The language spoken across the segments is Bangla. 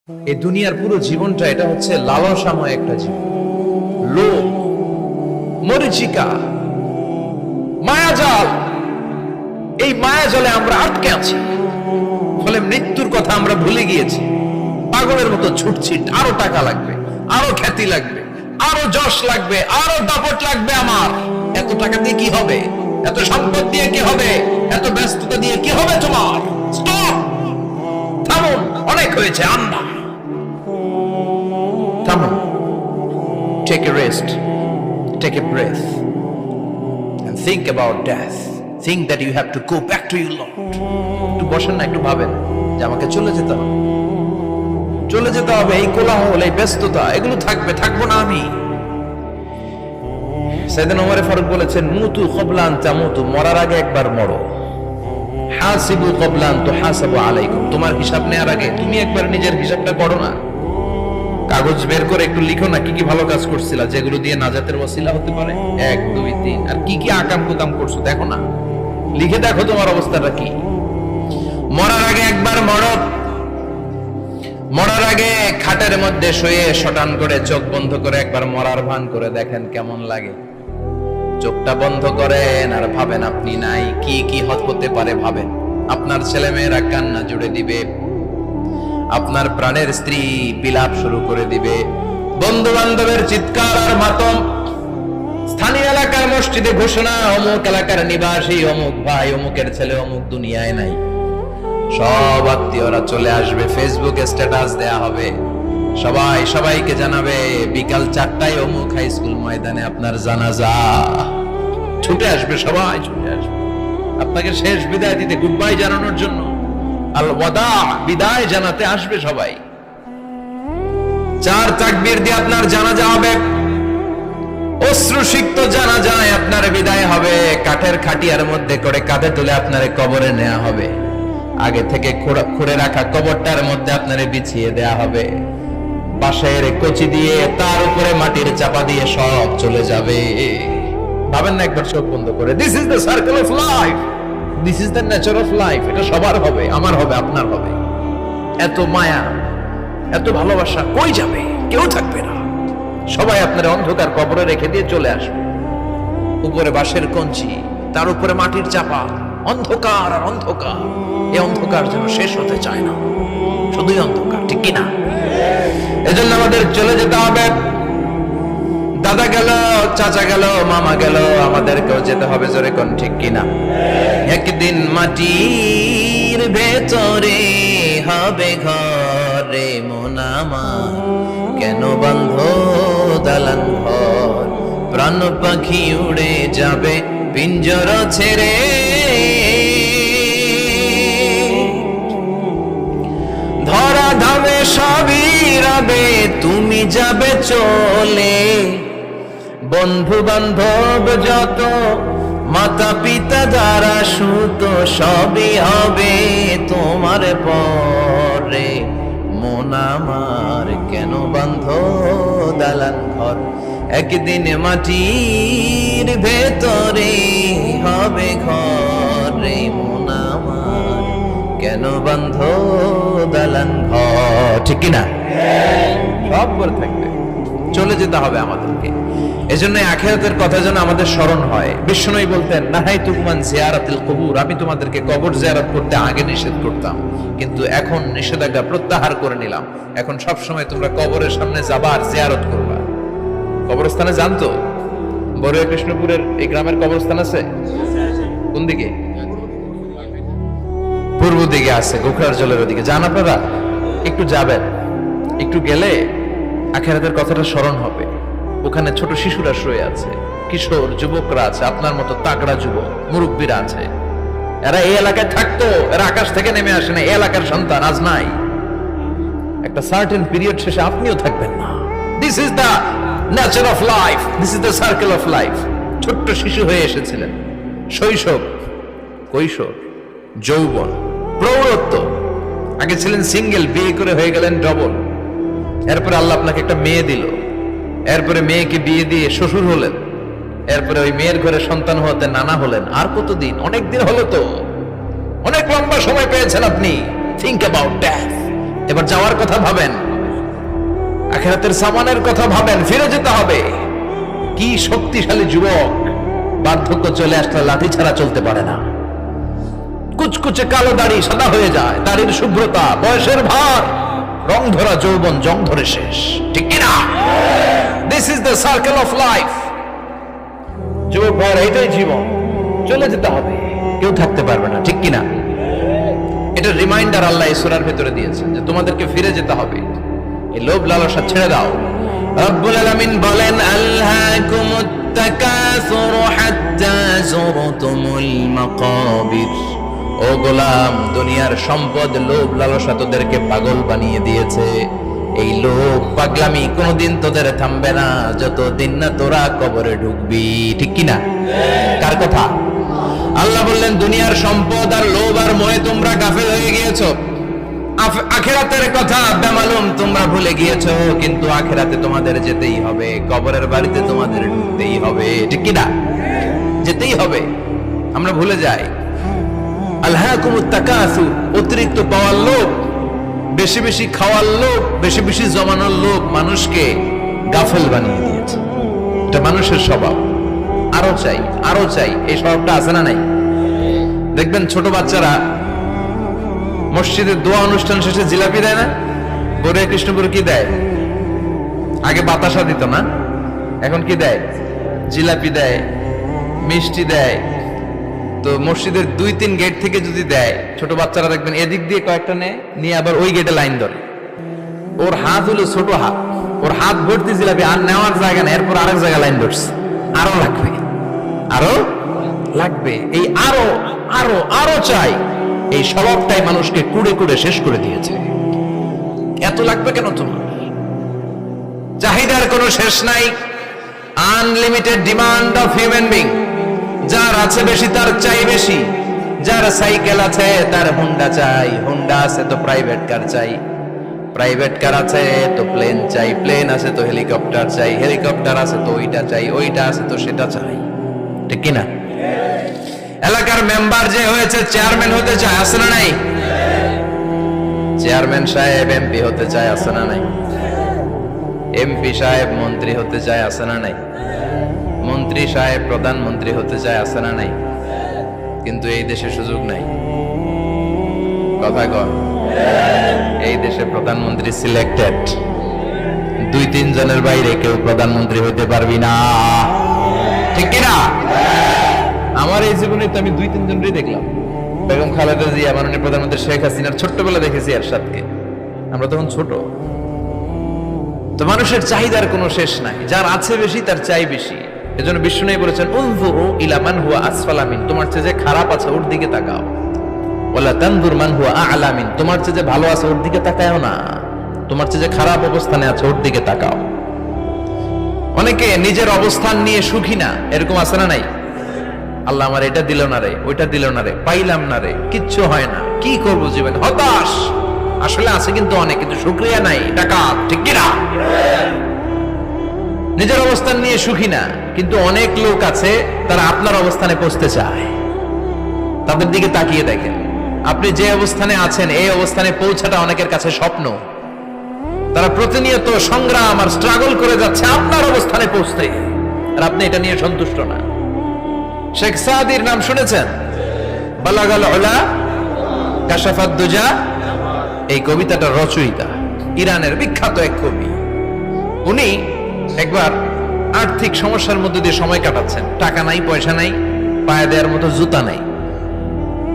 এই দুনিয়ার পুরো জীবনটা এটা হচ্ছে লালসাময় একটা জীবন, লোভ, মরিচিকা, মায়াজাল। এই মায়াজালে আমরা আটকে আছি, ফলে মৃত্যুর কথা আমরা ভুলে গিয়েছি। পাগলের মতো ছুটছি, আরো টাকা লাগবে, আরো খ্যাতি লাগবে, আরো যশ লাগবে, আরো দাপট লাগবে। আমার এত টাকা দিয়ে কি হবে? এত সম্পদ দিয়ে কি হবে? এত ব্যস্ততা দিয়ে কি হবে? তোমার স্টপ, থামুন, অনেক হয়েছে। আন্না, থামুন, take a rest, take a breath and think about death. Think that you have to go back to your Lord. একটু বসেন না, একটু ভাবেন যে আমাকে চলে যেতে হবে, চলে যেতে হবে। এই কোলাহল, এই ব্যস্ততা, এগুলো থাকবে, থাকবো না আমি। সাইয়েদনা ওমর ফারুক বলেছেন, মুতু ক্বাবলা আন তামুতু, মরার আগে একবার মরো। হাসিবু ক্বাবলা আন তুহাসাবু আলাইকুম, তোমার হিসাব নেওয়ার আগে তুমি একবার নিজের হিসাবটা করো না। কাগজ বের করে একটু লিখো না কি কি ভালো কাজ করছিলা, যেগুলো দিয়ে নাজাতের ওসিলা হতে পারে। 1 2 3, আর কি কি আকাম কুকাম করছো দেখো না, লিখে দেখো তোমার অবস্থাটা কি। মরার আগে একবার মরো। মরার আগে খাটের মধ্যে শুয়ে শটান করে চোখ বন্ধ করে একবার মরার ভান করে দেখেন কেমন লাগে। চোখটা বন্ধ করেন আর ভাবেন আপনি নাই, কি কি হতে পারে ভাবেন। আপনার ছেলে মেয়েরা কান্না জুড়ে দিবে, আপনার প্রাণের স্ত্রী বিলাপ শুরু করে দিবে, বন্ধু বান্ধবের চিৎকার আর মাতম, স্থানীয় এলাকার মসজিদে ঘোষণা, অমুক এলাকার নিবাসী অমুক ভাই অমুকের ছেলে অমুক দুনিয়ায় নাই। সব আত্মীয়রা চলে আসবে, ফেসবুকে স্ট্যাটাস দেয়া হবে, সবাই সবাইকে জানাবে বিকাল 4টায় অমুক হাই স্কুল ময়দানে আপনার জানাজা। ছুটে আসবে, সবাই ছুটে আসবে আপনাকে শেষ বিদায় দিতে, গুড বাই জানানোর জন্য, আল ওয়াদা, বিদায় জানাতে আসবে সবাই। 4 তাকবীর দিয়ে আপনার জানাজা হবে, অশ্রুসিক্ত জানাজায় আপনার বিদায় হবে। কাঠের খাটিয়ার মধ্যে করে কাঁধে তুলে আপনারে কবরে নেওয়া হবে। আগে থেকে খুঁড়ে রাখা কবরটার মধ্যে আপনারে বিছিয়ে দেয়া হবে। বাঁশের কচি দিয়ে তার উপরে মাটির চাপা দিয়ে সব চলে যাবে। ভাবেন না একবার চোখ বন্ধ করে, this is the circle of life, this is the nature of life. এটা সবার হবে, আমার হবে, আপনার হবে। এত মায়া, এত ভালোবাসা কই যাবে? কেউ থাকবে না, সবাই আপনার অন্ধকার কবরে রেখে দিয়ে চলে আসবে। উপরে বাঁশের কঞ্চি, তার উপরে মাটির চাপা, অন্ধকার আর অন্ধকার। এই অন্ধকার যেন শেষ হতে চায় না, শুধুই অন্ধকার, ঠিক কিনা? এজন্য আমাদের চলে যেতে হবে। দাদা গেল, চাচা গেল, মামা গেল, আমাদেরকেও যেতে হবে, জোরে কোন ঠিক কিনা? একদিন মাটির ভেতরে হবে ঘরে মন আমার, কেন বন্ধ দালান ঘর, প্রাণ পাখি উড়ে যাবে পিঞ্জর ছেড়ে। ধরা ধামে সবই রবে, তুমি যাবে চলে। বন্ধু বান্ধব যত, মাতা পিতা যারা সুত, সবই হবে তোমার পরে। মন আমার কেন বন্ধ দালান ঘর, একদিন মাটির ভেতরে হবে ঘরে মন আমার, কেন বন্ধ দালান ঘর, ঠিক কিনা? সব করে থাকবে, চলে যেতে হবে আমাদেরকে। এজন্য আখিরাতের কথা যেন আমাদের স্মরণ হয়। বিশ্বনবী বলতেন, নাহাইতুকুম আন জিয়ারাতিল কুবুর, আমি তোমাদেরকে কবর জিয়ারত করতে আগে নিষেধ করতাম, কিন্তু এখন নিষেধাজ্ঞা প্রত্যাহার করে নিলাম। এখন সব সময় তোমরা কবরের সামনে যাবা আর জিয়ারত করবা। কবরস্থানে জানতো বড়ুয়া কৃষ্ণপুরের এই গ্রামের কবরস্থান আছে কোন দিকে? পূর্ব দিকে আছে, গোখরার জলের ওদিকে। যান আপনারা, একটু যাবেন, একটু গেলে আখিরাতের কথাটা স্মরণ হবে। ওখানে ছোট শিশুরা শুয়ে আছে, কিশোর যুবকরা আছে, আপনার মতো তাগড়া যুবক, মুরব্বীরা আছে। এরা এই এলাকায় থাকতো, এরা আকাশ থেকে নেমে আসে না, এই এলাকার সন্তান আজ নাই। একটা সার্টেন পিরিয়ড শেষে আপনিও থাকবেন না। This is the nature of life, this is the circle of life. ছোট্ট শিশু হয়ে এসেছিলেন, শৈশব, কৈশোর, যৌবন, প্রৌঢ়ত্ব। আগে ছিলেন সিঙ্গেল, বিয়ে করে হয়ে গেলেন ডবল। এরপরে আল্লাহ আপনাকে একটা মেয়ে দিল, এরপরে মেয়েকে বিয়ে দিয়ে শ্বশুর হলেন, এরপরে ওই মেয়ের ঘরে সন্তান হতে নানা হলেন। আর কতদিন? অনেক দিন হলো তো, অনেক লম্বা সময় পেয়েছেন আপনি। থিঙ্ক অ্যাবাউট ডেথ, এবার যাওয়ার কথা ভাবেন, আখিরাতের সামানের কথা ভাবেন, ফিরে যেতে হবে। কি শক্তিশালী যুবক, বার্ধক্য চলে আসলে লাঠি ছাড়া চলতে পারে না। কুচকুচে কালো দাড়ি সাদা হয়ে যায়, দাড়ির শুভ্রতা, বয়সের ভার, রং ধরা যৌবন জং ধরে শেষ, ঠিক কিনা? This is the circle of life. যুবক ভাইয়ের এটাই জীবন, চলে যেতে হবে, কেউ থাকতে পারবে না, ঠিক কিনা? এটা রিমাইন্ডার আল্লাহ এই সূরার ভেতরে দিয়েছেন যে তোমাদেরকে ফিরে যেতে হবে, এই লোভ লালসা ছেড়ে দাও। রব্বুল আলামিন বলেন, আলহাকুমুত তাকাসুর হাত্তা যুরতুমুল মাকাবির। ও গোলাম, দুনিয়ার সম্পদ, লোভ লালসা তোদেরকে পাগল বানিয়ে দিয়েছে। এই লোভ পাগলামি কোনোদিন তোদের থামবে না যতদিন না তোরা কবরে ঢুকবি, ঠিক কিনা? কার কথা? আল্লাহ বললেন, দুনিয়ার সম্পদ আর লোভ আর মোহে তোমরা গাফেল হয়ে গিয়েছো। আখিরাতের কথা বেমালুম তোমরা ভুলে গিয়েছো, কিন্তু আখিরাতে তোমাদের যেতেই হবে, কবরের বাড়িতে তোমাদের ঢুকতেই হবে, ঠিক কিনা? যেতেই হবে। আমরা ভুলে যাই। আলহাকুমুত তাকাসুর, অতিরিক্ত পাওয়ার লোভ, বেশি বেশি খাওয়ার লোভ, বেশি বেশি জমানোর লোভ মানুষকে গাফেল বানিয়ে দিয়েছে। এটা মানুষের স্বভাব, আরো চাই আরো চাই, এই স্বভাবটা আছে না নাই? দেখবেন ছোট বাচ্চারা মসজিদের দোয়া অনুষ্ঠান শেষে জিলাপি দেয় না? গরে কৃষ্ণপুর কি দেয়? আগে বাতাসা দিত না, এখন কি দেয়? জিলাপি দেয়, মিষ্টি দেয়। তো মসজিদের 2-3 গেট থেকে যদি দেয়, ছোট বাচ্চারা দেখবেন এদিক দিয়ে কয়েকটা নিয়ে আবার ওই গেটে লাইন ধরে। ওর হাত হলো ছোট হাত, ওর হাত ভর্তি জিলাপি, আর নেওয়ার জায়গা নেই, এরপর আরেক জায়গায় লাইন ধরছে। আরো লাগবে, আরো লাগবে, এই আরো আরো আরো চাই, এই স্বভাবটাই মানুষকে কুড়ে কুড়ে শেষ করে দিয়েছে। এত লাগবে কেন তোমার? চাহিদার কোনো শেষ নাই, unlimited demand of human being. যার আছে বেশি তার চাই বেশি, যার সাইকেল আছে তার হুন্ডা চাই, হুন্ডা আছে তো প্রাইভেট কার চাই, প্রাইভেট কার আছে তো প্লেন চাই, প্লেন আছে তো হেলিকপ্টার চাই, হেলিকপ্টার আছে তো ওইটা চাই, ওইটা আছে তো সেটা চাই, ঠিক কিনা? এলাকার মেম্বার যে হয়েছে চেয়ারম্যান হতে চায়, আছে না নাই? চেয়ারম্যান সাহেব এমপি হতে চায়, আছে না নাই? এমপি সাহেব মন্ত্রী হতে চায়, আছে না নাই? মন্ত্রী সাহেব প্রধানমন্ত্রী হতে চায়, আছে না নাই? কিন্তু এই দেশে সুযোগ নাই। কথা কর, এই দেশে প্রধানমন্ত্রী সিলেক্টেড, 2-3 জনের বাইরে কেউ প্রধানমন্ত্রী হতে পারবি না, ঠিক কিনা? আমার এই জীবনে তো আমি 2-3 জনই দেখলাম। বেগম খালেদা জিয়া, মাননীয় প্রধানমন্ত্রী শেখ হাসিনার ছোট্টবেলা দেখেছি এরশাদকে, আমরা তখন ছোট। তো মানুষের চাহিদার কোনো শেষ নাই, যার আছে বেশি তার চাই বেশি। এজন্য বিষ্ণু বলেছেন, উনজুরু ইলা মান হুয়া আসফালা মিন, তোমার চেয়ে যে খারাপ আছে ওর দিকে তাকাও। ওয়ালা তানজুর মান হুয়া আ'লা মিন, তোমার চেয়ে যে ভালো আছে ওর দিকে তাকাও না, তোমার চেয়ে যে খারাপ অবস্থানে আছে ওর দিকে তাকাও। অনেকে নিজের অবস্থান নিয়ে সুখী না, এরকম আছে না নাই? আল্লাহ আমার এটা দিল না রে, ওইটা দিল না রে, পাইলাম না রে, কিচ্ছু হয় না, কি করবো জীবনে, হতাশ। আসলে আছে কিন্তু অনেক, কিন্তু শুকরিয়া নাই, টাকা, ঠিক কিনা? নিজের অবস্থান নিয়ে সুখী না, কিন্তু অনেক লোক আছে তারা আপনার অবস্থানে পৌঁছতে চায়। তাদের দিকে তাকিয়ে দেখেন, আপনি যে অবস্থানে আছেন এই অবস্থানে পৌঁছাটা অনেকের কাছে স্বপ্ন। তারা প্রতিনিয়ত সংগ্রাম আর স্ট্রাগল করে যাচ্ছে আপনার অবস্থানে পৌঁছতে, আর আপনি এটা নিয়ে সন্তুষ্ট না। শেখ সাদির নাম শুনেছেন? বালাগাল উলা কাশাফাত দুজা, এই কবিতাটা রচয়িতা, ইরানের বিখ্যাত এক কবি। উনি একবার আর্থিক সমস্যার মধ্যে দিয়ে সময় কাটাচ্ছেন, টাকা নাই, পয়সা নাই, পায়ে দেওয়ার মতো জুতা নাই।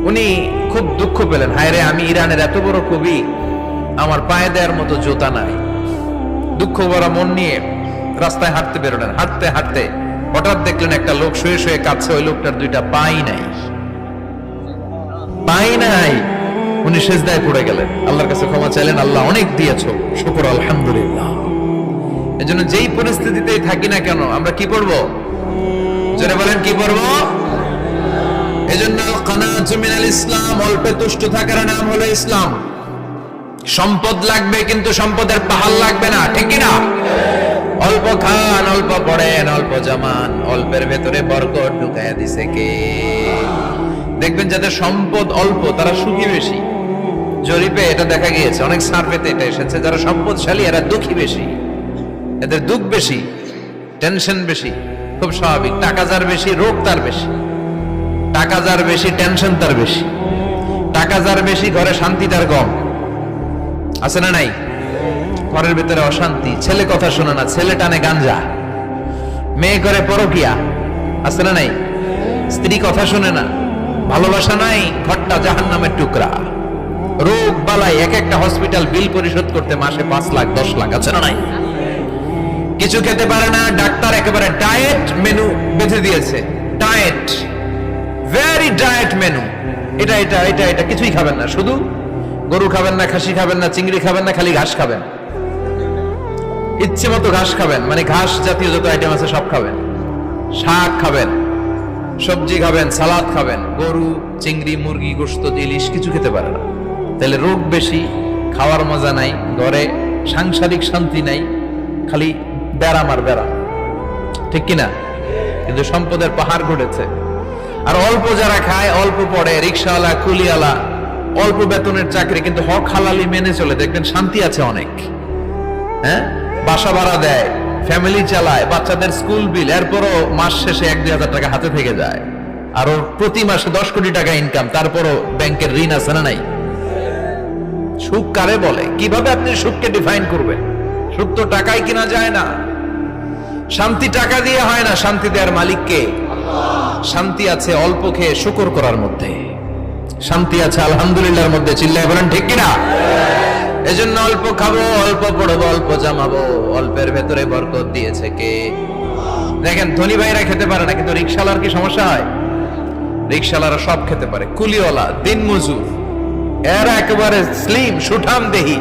উনি খুব দুঃখ পেলেন, হায় রে, আমি ইরানের এত বড় কবি, আমার পায়ে দেওয়ার মতো জুতা নাই। দুঃখ ভরা মন নিয়ে রাস্তায় হাঁটতে বেরোলেন। হাঁটতে হাঁটতে হঠাৎ দেখলেন একটা লোক শুয়ে শুয়ে কাঁদছে, ওই লোকটার 2টা পাই নাই, পাই নাই। উনি সেজদায় পড়ে গেলেন, আল্লাহর কাছে ক্ষমা চাইলেন, আল্লাহ অনেক দিয়েছো, শুকর আলহামদুলিল্লাহ। এজন্য যেই পরিস্থিতিতেই থাকি না কেন আমরা কি পড়বো? জোরে বলেন, কি পড়বো? এজন্য কানাতু মিনাল ইসলাম, অল্পে তুষ্ট থাকার নাম হলো ইসলাম। সম্পদ লাগবে কিন্তু সম্পদের পাহাড় লাগবে না, ঠিক কি না? অল্প খান, অল্প পড়েন, অল্প জমান, অল্পের ভেতরে বরকত ঢুকায়া দিছে কে? দেখবেন যাদের সম্পদ অল্প তারা সুখী বেশি, জরিপে এটা দেখা গিয়েছে, অনেক সার্ভেতে এটা এসেছে, যারা সম্পদশালী এরা দুঃখী বেশি, এদের দুঃখ বেশি, টেনশন বেশি। খুব স্বাভাবিক, টাকা যার বেশি রোগ তার বেশি, টাকা যার বেশি টেনশন তার বেশি, টাকা যার বেশি ঘরে শান্তি তার কম। আছে না নাই? ঘরের ভিতরে অশান্তি, ছেলে কথা শোনে না, ছেলে টানে গাঞ্জা, মেয়ে করে পরকিয়া। আছে না নাই? স্ত্রী কথা শোনে না, ভালোবাসা নাই, ঘরটা জাহান্নামের টুকরা। রোগ বালাই, এক একটা হসপিটাল বিল পরিশোধ করতে মাসে 5 লাখ 10 লাখ। আছে না নাই? কিছু খেতে পারে না, ডাক্তার একেবারে ডায়েট মেনু বেঁধে দিয়েছে। ডায়েট, ভেরি ডায়েট মেনু, এটা এটা এটা এটা কিছুই খাবেন না, শুধু গরু খাবেন না, খাসি খাবেন না, চিংড়ি খাবেন না, খালি ঘাস খাবেন, ইচ্ছে মতো ঘাস খাবেন, মানে ঘাস জাতীয় যত আইটেম আছে সব খাবেন, শাক খাবেন, সবজি খাবেন, সালাদ খাবেন। গরু, চিংড়ি, মুরগি, গোশত, ইলিশ কিছু খেতে পারে না। তাহলে রোগ বেশি, খাওয়ার মজা নাই, ঘরে সাংসারিক শান্তি নাই, খালি ব্যারাম আর ব্যারাম। ঠিক কিনা? কিন্তু সম্পদের পাহাড় ঘটেছে। আর অল্প যারা খায়, অল্প পড়ে, রিক্সাওয়ালা, কুলিওয়ালা, অল্প বেতনের চাকরি, কিন্তু হক হালালি মেনে চলে, দেখবেন শান্তি আছে অনেক। হ্যাঁ, বাসা ভাড়া দেয়, ফ্যামিলি চালায়, বাচ্চাদের স্কুল বিল, এরপরও মাস শেষে 1-2 হাজার টাকা হাতে থেকে যায়। আর ওর প্রতি মাসে 10 কোটি টাকা ইনকাম, তারপরও ব্যাংকের ঋণ আছে না নাই? সুখ কারে বলে? কিভাবে আপনি সুখকে ডিফাইন করবেন? সুখ তো টাকায় কিনা যায় না। শান্তি টাকা দিয়ে হয় না, শান্তি দেওয়ার মালিক কে? শান্তি আছে অল্প খেয়ে শুকর করার মধ্যে, শান্তি আছে আলহামদুলিল্লাহর মধ্যে। চিল্লায় বলেন ঠিক কিনা? এজন্য অল্প খাবো, অল্প পড়বো, অল্প জামাবো, অল্পের ভেতরে বরকত দিয়েছে কে? দেখেন, ধনী ভাইরা খেতে পারে না, কিন্তু রিক্সাওয়ালার কি সমস্যা হয়? রিক্সাওয়ালারা সব খেতে পারে, কুলিওয়ালা, দিন মজুর, এরা একেবারে স্লিম সুঠাম দেহি,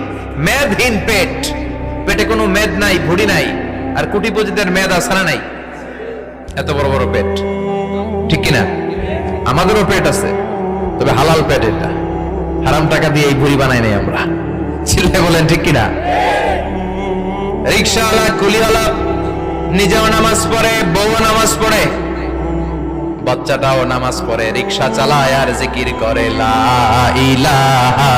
মেদহীন পেট, পেটে কোনো মেদ নাই, ভুড়ি নাই। আর কোটিপতিদের মেদ আছে না নাই? এত বড় বড় পেট। ঠিক কিনা? আমাদেরও পেট আছে, তবে হালাল পেট, এটা হারাম টাকা দিয়ে এই ভুড়ি বানাই নাই আমরা। চিল্লায় বলেন ঠিক কিনা? রিক্সাওয়ালা, কুলিওয়ালা নিজেও নামাজ পড়ে, বউ নামাজ পড়ে, বাচ্চাটাও নামাজ পড়ে, রিক্সা চালায় আর জিকির করে লা ইলাহা।